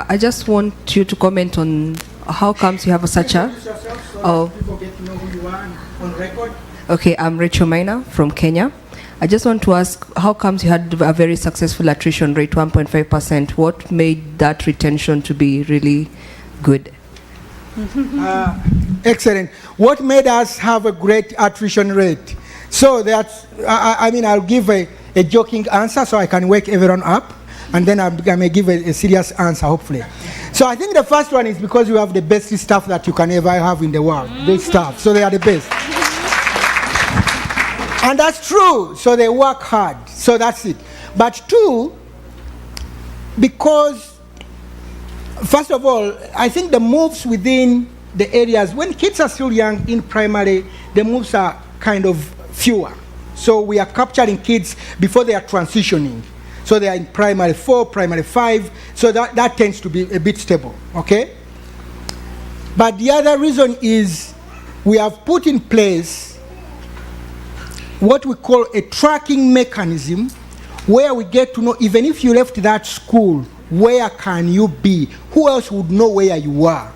I just want you to comment on how comes you have such a... Oh. People get to know who you are on record. Okay, I'm Rachel Maina from Kenya. I just want to ask, how comes you had a very successful attrition rate, 1.5%? What made that retention to be really good? Excellent. What made us have a great attrition rate? So that's, I'll give a joking answer so I can wake everyone up, and then I may give a serious answer, hopefully. So I think the first one is because you have the best staff that you can ever have in the world. The staff, so they are the best. And that's true, so they work hard, so that's it. But two, because, first of all, I think the moves within the areas, when kids are still young in primary, the moves are kind of fewer. So we are capturing kids before they are transitioning. So they are in primary 4, primary 5, so that tends to be a bit stable, okay? But the other reason is we have put in place what we call a tracking mechanism, where we get to know, even if you left that school, where can you be? Who else would know where you are?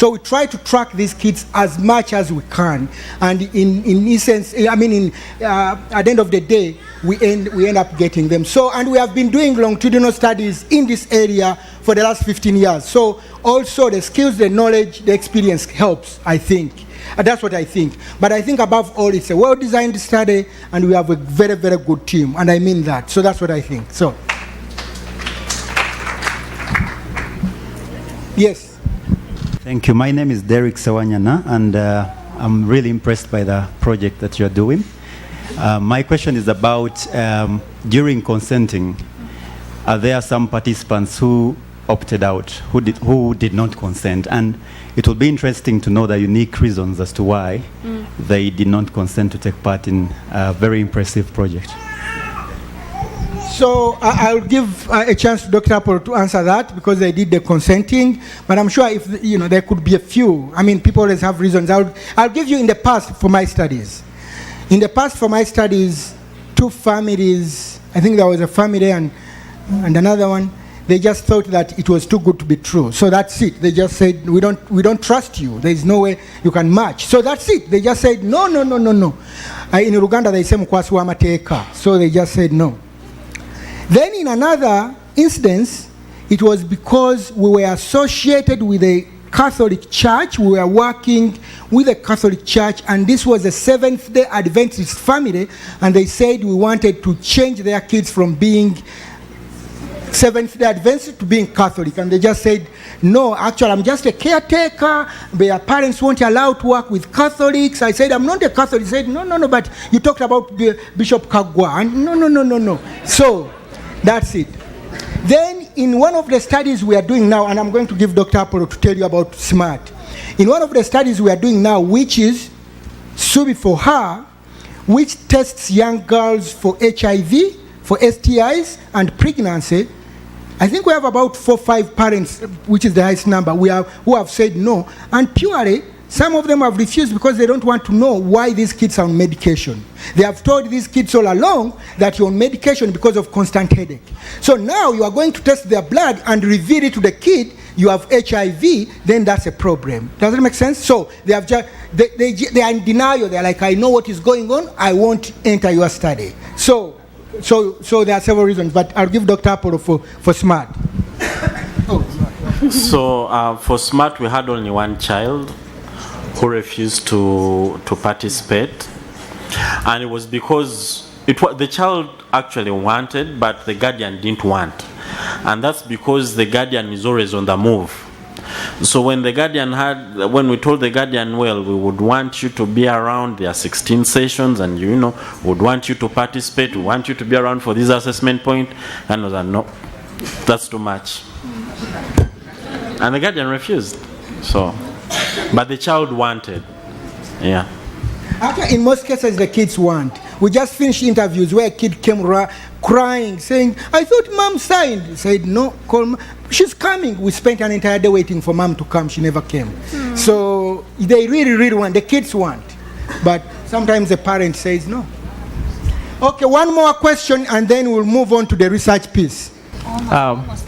So we try to track these kids as much as we can. And in essence, at the end of the day, we end up getting them. So, and we have been doing longitudinal studies in this area for the last 15 years. So also the skills, the knowledge, the experience helps, I think. That's what I think. But I think above all, it's a well-designed study, and we have a very, very good team, and I mean that. So that's what I think. So, yes. Thank you. My name is Derek Sewanyana, and I'm really impressed by the project that you're doing. My question is about during consenting, are there some participants who opted out, who did not consent? And it will be interesting to know the unique reasons as to why they did not consent to take part in a very impressive project. So I'll give a chance to Dr. Apollo to answer that, because they did the consenting. But I'm sure if there could be a few. I mean, people always have reasons. I'll give you in the past for my studies. In the past for my studies, 2 families. I think there was a family and another one. They just thought that it was too good to be true. So that's it. They just said, we don't trust you. There is no way you can match. So that's it. They just said, no. In Uganda, they say mukwasi wa mateeka. So they just said no. Then in another instance, it was because we were associated with a Catholic church. We were working with a Catholic church, and this was a Seventh-day Adventist family, and they said we wanted to change their kids from being Seventh-day Adventist to being Catholic, and they just said, no, actually I'm just a caretaker, their parents won't allow to work with Catholics. I said, I'm not a Catholic. They said, no, but you talked about Bishop Kagwa, and no. So that's it. Then in one of the studies we are doing now, and I'm going to give Dr. Apollo to tell you about SMART. In one of the studies we are doing now, which is Subi for Her, which tests young girls for HIV, for STIs, and pregnancy, I think we have about 4 or 5 parents, which is the highest number, who have said no. And purely, some of them have refused because they don't want to know why these kids are on medication. They have told these kids all along that you're on medication because of constant headache. So now you are going to test their blood and reveal it to the kid, you have HIV, then that's a problem. Does it make sense? So they have just, they are in denial. They're like, I know what is going on, I won't enter your study. So there are several reasons, but I'll give Dr. Apollo for SMART. So for SMART, we had only one child who refused to participate, and it was because the child actually wanted, but the guardian didn't want, and that's because the guardian is always on the move. So when we told the guardian, well, we would want you to be around, there are 16 sessions, and would want you to participate, we want you to be around for this assessment point, and I was like, no, that's too much. And the guardian refused. So, but the child wanted. Yeah. Actually, in most cases, the kids want. We just finished interviews where a kid came crying, saying, I thought mom signed. He said, no, call she's coming. We spent an entire day waiting for mom to come. She never came. So they really, really want. The kids want. But sometimes the parent says no. Okay, one more question, and then we'll move on to the research piece.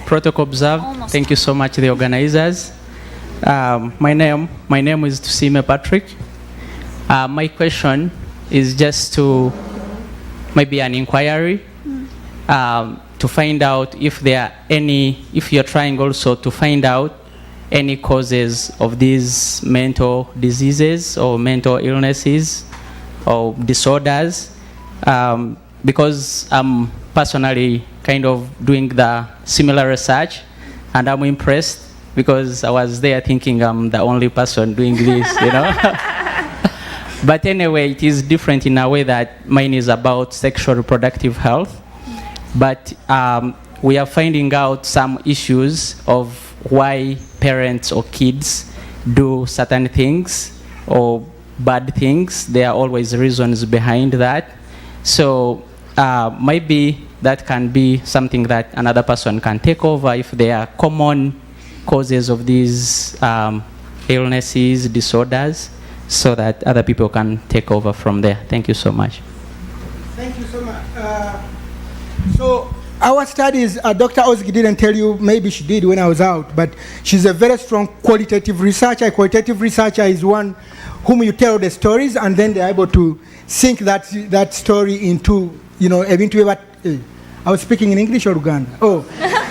Protocol observed. Thank you so much, the organizers. My name is Tusime Patrick. My question is just to maybe an inquiry to find out if you're trying also to find out any causes of these mental diseases or mental illnesses or disorders, because I'm personally kind of doing the similar research, and I'm impressed because I was there thinking I'm the only person doing this, But anyway, it is different in a way that mine is about sexual reproductive health. But we are finding out some issues of why parents or kids do certain things or bad things. There are always reasons behind that. So maybe that can be something that another person can take over if there are common causes of these illnesses, disorders, so that other people can take over from there. Thank you so much. Thank you so much. So Our studies, Dr. Ozgi didn't tell you, maybe she did when I was out, but she's a very strong qualitative researcher. A qualitative researcher is one whom you tell the stories and then they're able to sink that story into, into what, I was speaking in English or Uganda? Oh,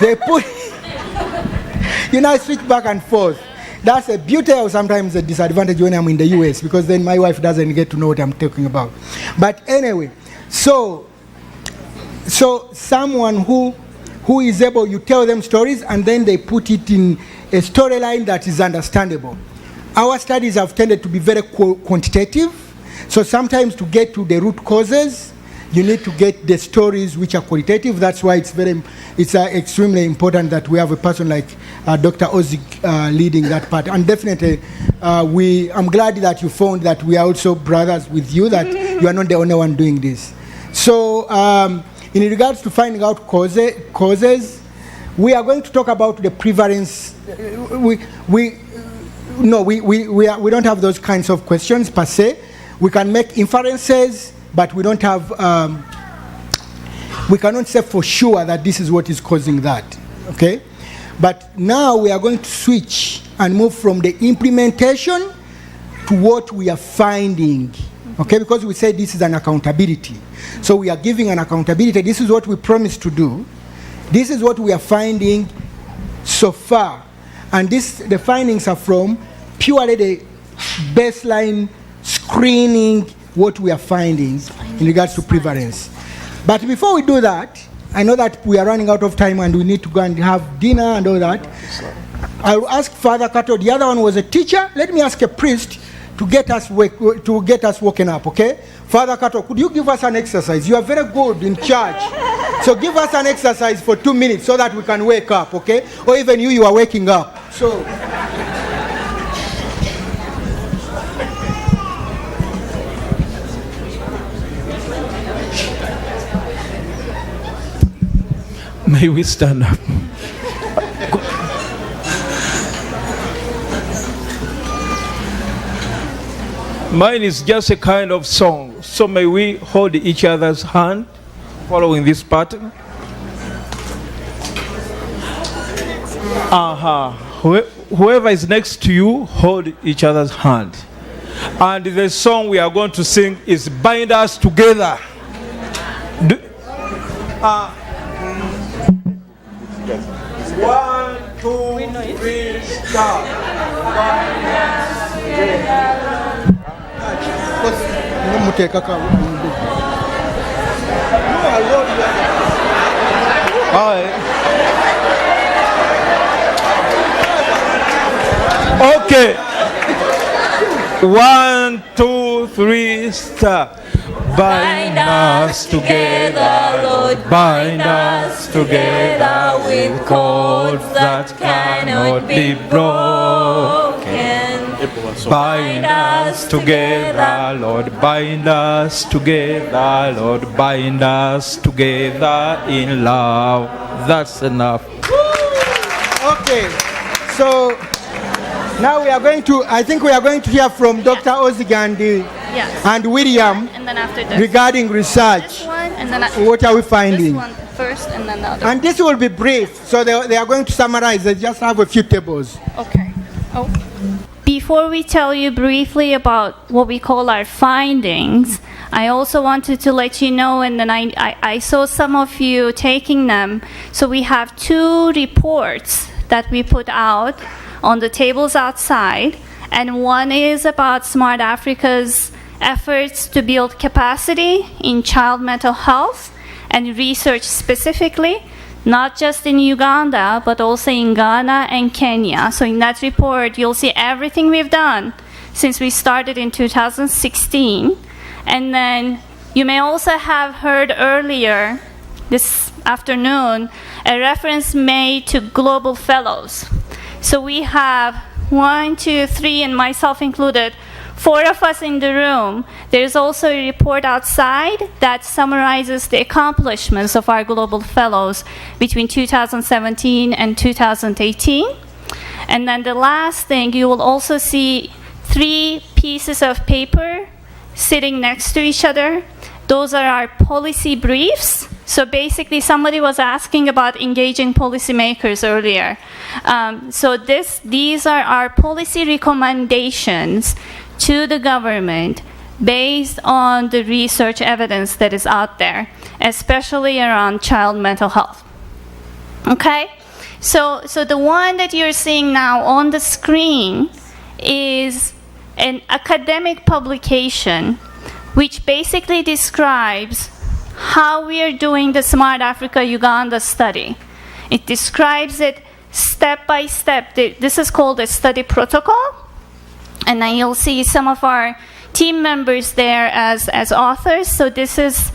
they put, I switch back and forth. That's a beauty or sometimes a disadvantage when I'm in the US because then my wife doesn't get to know what I'm talking about. But anyway, so someone who is able, you tell them stories and then they put it in a storyline that is understandable. Our studies have tended to be very quantitative. So sometimes to get to the root causes, you need to get the stories which are qualitative. That's why it's extremely important that we have a person like Dr. Ozig leading that part. And definitely, I'm glad that you found that we are also brothers with you, that you are not the only one doing this. So in regards to finding out causes, we are going to talk about the prevalence. We don't have those kinds of questions per se. We can make inferences, but we don't have, we cannot say for sure that this is what is causing that, okay? But now we are going to switch and move from the implementation to what we are finding, okay? Because we say this is an accountability. So we are giving an accountability. This is what we promised to do. This is what we are finding so far. And the findings are from purely the baseline screening what we are finding in regards to prevalence. But before we do that, I know that we are running out of time and we need to go and have dinner and all that. I'll ask Father Kato, the other one was a teacher. Let me ask a priest to get us woken up, okay? Father Kato, could you give us an exercise? You are very good in church. So give us an exercise for 2 minutes so that we can wake up, okay? Or even you are waking up. So... May we stand up? Mine is just a kind of song. So may we hold each other's hand following this pattern. Whoever is next to you, hold each other's hand. And the song we are going to sing is Bind Us Together. One, two, three, start. Okay. 1, 2, 3, start. Bind us together, Lord, bind us together with cords that cannot be broken. Bind us together, Lord, bind us together, Lord, bind us together in love. That's enough. Okay, so now I think we are going to hear from Dr. Ozig and William and then after this, regarding research. And then what are we finding? This one first and then the other. And this will be brief, so they are going to summarize. They just have a few tables. Okay. Oh. Before we tell you briefly about what we call our findings, I also wanted to let you know, and then I saw some of you taking them. So we have 2 reports that we put out on the tables outside, and one is about Smart Africa's efforts to build capacity in child mental health and research specifically, not just in Uganda, but also in Ghana and Kenya. So in that report, you'll see everything we've done since we started in 2016. And then you may also have heard earlier this afternoon a reference made to global fellows. So we have 1, 2, 3, and myself included, 4 of us in the room. There's also a report outside that summarizes the accomplishments of our global fellows between 2017 and 2018. And then the last thing, you will also see 3 pieces of paper sitting next to each other. Those are our policy briefs So basically, somebody was asking about engaging policymakers earlier. So these are our policy recommendations to the government based on the research evidence that is out there, especially around child mental health. Okay? So the one that you're seeing now on the screen is an academic publication which basically describes how we are doing the Smart Africa Uganda study. It describes it step by step. This is called a study protocol, and then you'll see some of our team members there as authors. So this is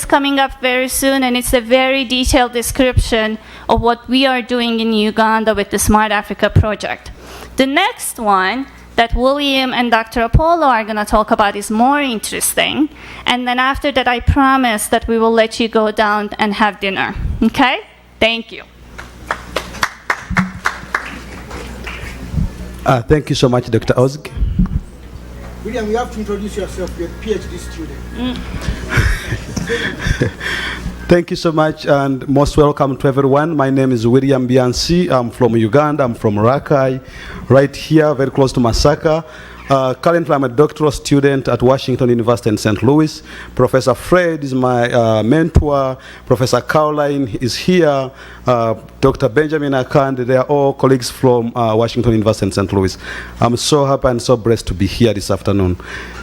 coming up very soon, and it's a very detailed description of what we are doing in Uganda with the Smart Africa project. The next one that William and Dr. Apollo are going to talk about is more interesting. And then after that, I promise that we will let you go down and have dinner. Okay? Thank you. Thank you so much, Dr. Ozg. William, you have to introduce yourself. You're a PhD student. Thank you so much, and most welcome to everyone. My name is William Biansi. I'm from Uganda. I'm from Rakai, right here, very close to Masaka. Currently, I'm a doctoral student at Washington University in St. Louis. Professor Fred is my mentor. Professor Caroline is here. Dr. Benjamin Akande, they are all colleagues from Washington University in St. Louis. I'm so happy and so blessed to be here this afternoon.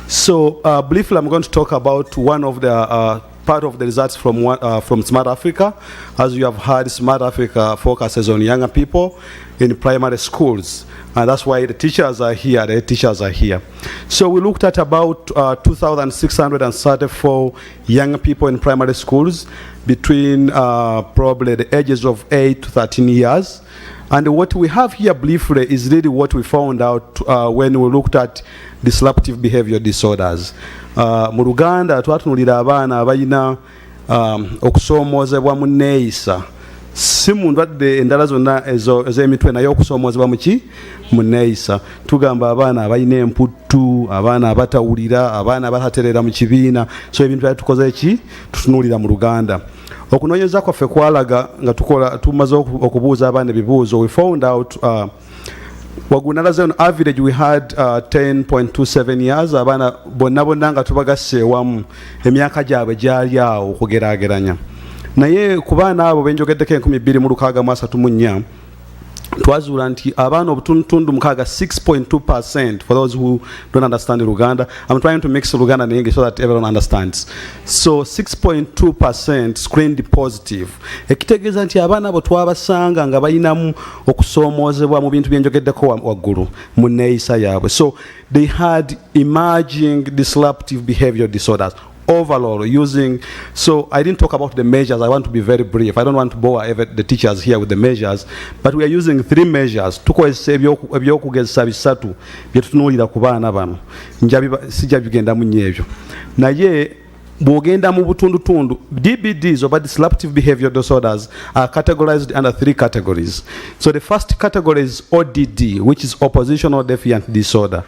So briefly, I'm going to talk about one of the part of the results from Smart Africa. As you have heard, Smart Africa focuses on younger people in primary schools. And that's why the teachers are here. So we looked at about 2,634 young people in primary schools between probably the ages of 8 to 13 years. And what we have here briefly is really what we found out when we looked at disruptive behavior disorders. Mu Luganda twatunulira abaana abalina okusoomozebwa mu neeyisa, si mu ndwadde endala zonna ez'emitwe naye okusoomozebwa mu neeyisa. Tugamba abaana abalina emputtu, abaana abatawulira, abaana abatatereera mu kibiina. So ebintu byali tukoze ki tutunuulira mu Luganda. Okunoonyeza kwaffe kwalaga nga tumaze okubuuza abaana ebibuuzo, we found out wagunalaze on average we had 10.27 years. Abaana bonna nga tubagasse ewamu emyaka gyabwe gyali awo okugeraageranya. Naye ku baana abo benjogeddeko 2034 twazuula nti abaana obutundutundu 6.2%. For those who don't understand Luganda, I'm trying to mix Luganda and English so that everyone understands. So 6.2% screened positive. Ekitegeeza nti abaana abo twabasanga nga balinamu okusoomoozebwa mu bintu byenjogeddeko waggulu mu neeyisa yaabwe. So they had emerging disruptive behavior disorders. Overall, so I didn't talk about the measures. I want to be very brief. I don't want to bore the teachers here with the measures, but we are using 3 measures. Tukozesa ebyokugezesa bisatu byetutunuulira ku baana bano. Sijja bigendamu nnyo ebyo. Naye bw'ogenda mu butundutundu, DBDs, or disruptive behavior disorders, are categorized under 3 categories. So the first category is ODD, which is oppositional defiant disorder.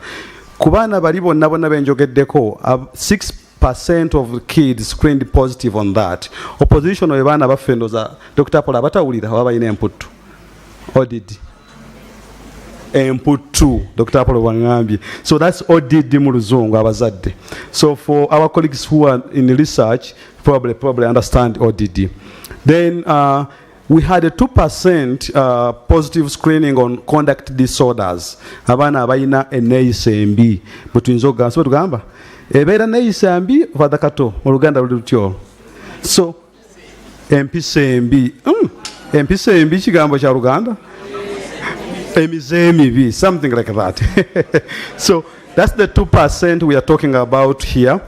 Ku baana bali bonna benjogeddeko, 6% of the kids screened positive on that. Opposition we baana baffe ndoza Dr. Paul abatawulira baba ina emputtu. ODD. Emputtu Dr. Paul wangambye. So that's ODD mu Luzungu abazadde. So for our colleagues who are in research probably understand ODD. Then we had a 2% positive screening on conduct disorders. Abaana abayina eneeyisa embi. Butuyinza okugamba ebeera neeyisa mbi vadakato mu Luganda luli lutyo. So empisa embi, empisa embi kigambo kya Luganda, emize emibi, something like that. So that's the 2% we are talking about here.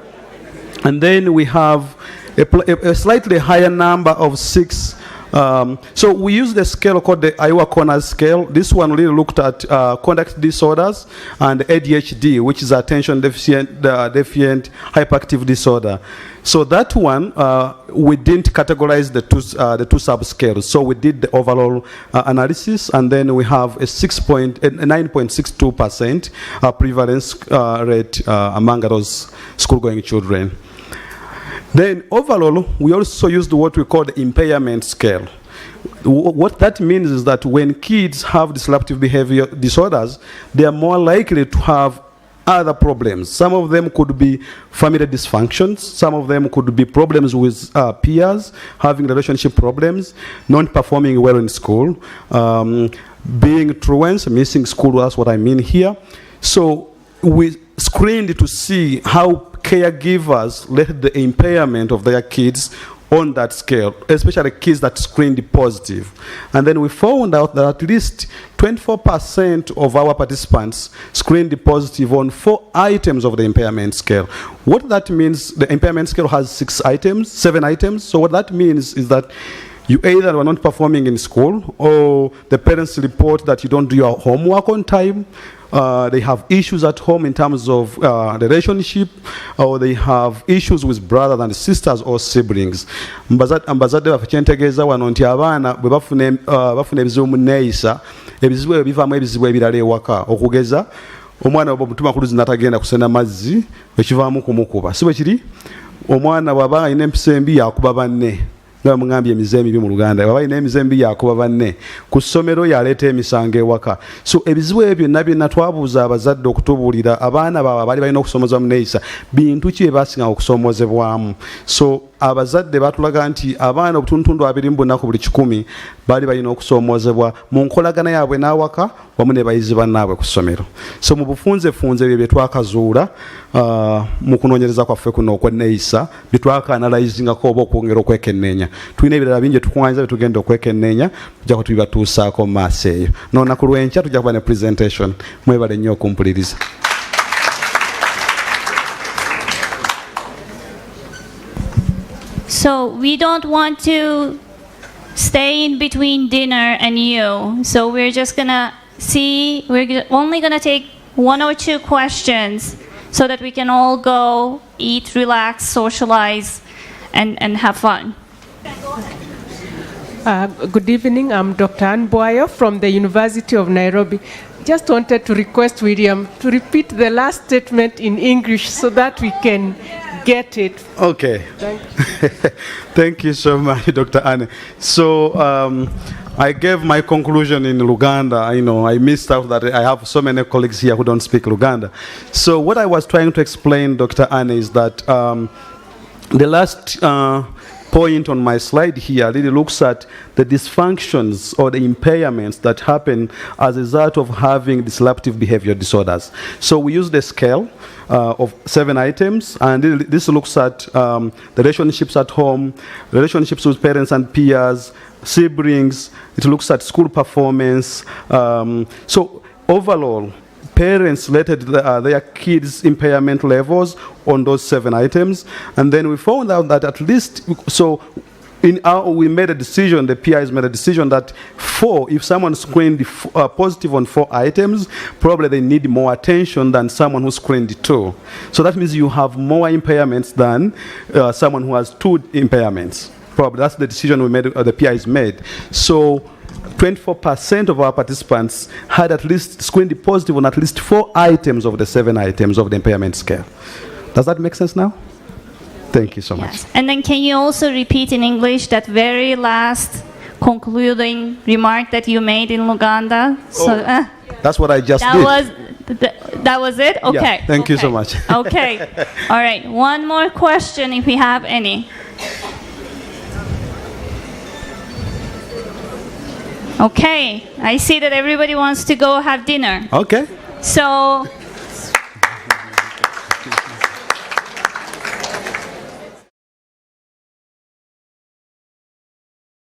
And then we have a slightly higher number of 6. So we used the scale called the Iowa Corners scale. This one really looked at conduct disorders and ADHD, which is attention deficient hyperactive disorder. So that one, we didn't categorize the two subscales. So we did the overall analysis, and then we have a 9.62% prevalence rate among those school-going children. Then overall, we also used what we call the impairment scale. What that means is that when kids have disruptive behavior disorders, they are more likely to have other problems. Some of them could be family dysfunctions. Some of them could be problems with peers, having relationship problems, not performing well in school, being truants, missing school, that's what I mean here. So we screened to see how caregivers let the impairment of their kids on that scale, especially kids that screened positive. And then we found out that at least 24% of our participants screened positive on 4 items of the impairment scale. What that means, the impairment scale has 7 items. So what that means is that you either are not performing in school, or the parents report that you don't do your homework on time, they have issues at home in terms of relationship, or they have issues with brothers and sisters or siblings. Ambazadde baffe kyentegeeza wano nti abaana bwe bafuna ebizibu mu nneeyisa, ebizibu ebyo bivaamu ebizibu ebirala ewaka, okugeza omwana bwe mutuma ku luzzi n'atagenda kusena mazzi ekivaamu kumukuba, si bwe kiri? Omwana bw'aba alina empisa embi yakuba banne, nga mugambye emize emibi mu Luganda, bw'aba alina emize embi yakuba banne, ku ssomero yaleeta emisango ewaka. So ebizibu ebyo byonna twabuuza abazadde okutubuulira abaana baabwe abaali balina okusomozebwa mu nneeyisa bintu ki bye baasinga okusomozebwamu. So abazadde batulaga nti abaana obutundutundu 2 mu bunaku buli 100 baali balina okusomozebwa mu nkolagana yaabwe n'awaka wamu ne bayizi bannaabwe ku ssomero. So mu bufunzefunze ebyo bye twakazuula mu kunoonyereza kwaffe kuno okwenneeyisa bye twakaanalizingako oba okwongera okwekenneenya. Tulina ebirala bingi tukuŋŋaanyiza bye tugenda okwekenneenya, tujja kutubibatuusaako mu maaso eyo. N'olunaku lw'enkya tujja kuba ne presentation. Mwebale nnyo okumpuliriza. So we don't want to stay in between dinner and you. So we're just gonna only gonna take 1 or 2 questions so that we can all go eat, relax, socialize, and have fun. Good evening, I'm Dr. Ann Boyo from the University of Nairobi. Just wanted to request William to repeat the last statement in English so that we can get it. Okay. Thank you. Thank you so much, Dr. Anne. So I gave my conclusion in Luganda. I missed out that I have so many colleagues here who don't speak Luganda. So what I was trying to explain, Dr. Anne, is that the last point on my slide here really looks at the dysfunctions or the impairments that happen as a result of having disruptive behavior disorders. So we use the scale of 7 items, and this looks at the relationships at home, relationships with parents and peers, siblings. It looks at school performance. So overall, parents rated their kids' impairment levels on those 7 items, and then we found out that at least, we made a decision, the PIs made a decision that 4, if someone screened positive on 4 items, probably they need more attention than someone who screened 2. So that means you have more impairments than someone who has 2 impairments. Probably that's the decision we made, the PIs made. So 24% of our participants had at least screened positive on at least 4 items of the 7 items of the impairment scale. Does that make sense now? Thank you so much. Yes. And then can you also repeat in English that very last concluding remark that you made in Luganda? So, that's what I just did. That was it? Okay. Yeah, thank you so much. Okay. All right. One more question if we have any. Okay, I see that everybody wants to go have dinner. Okay. So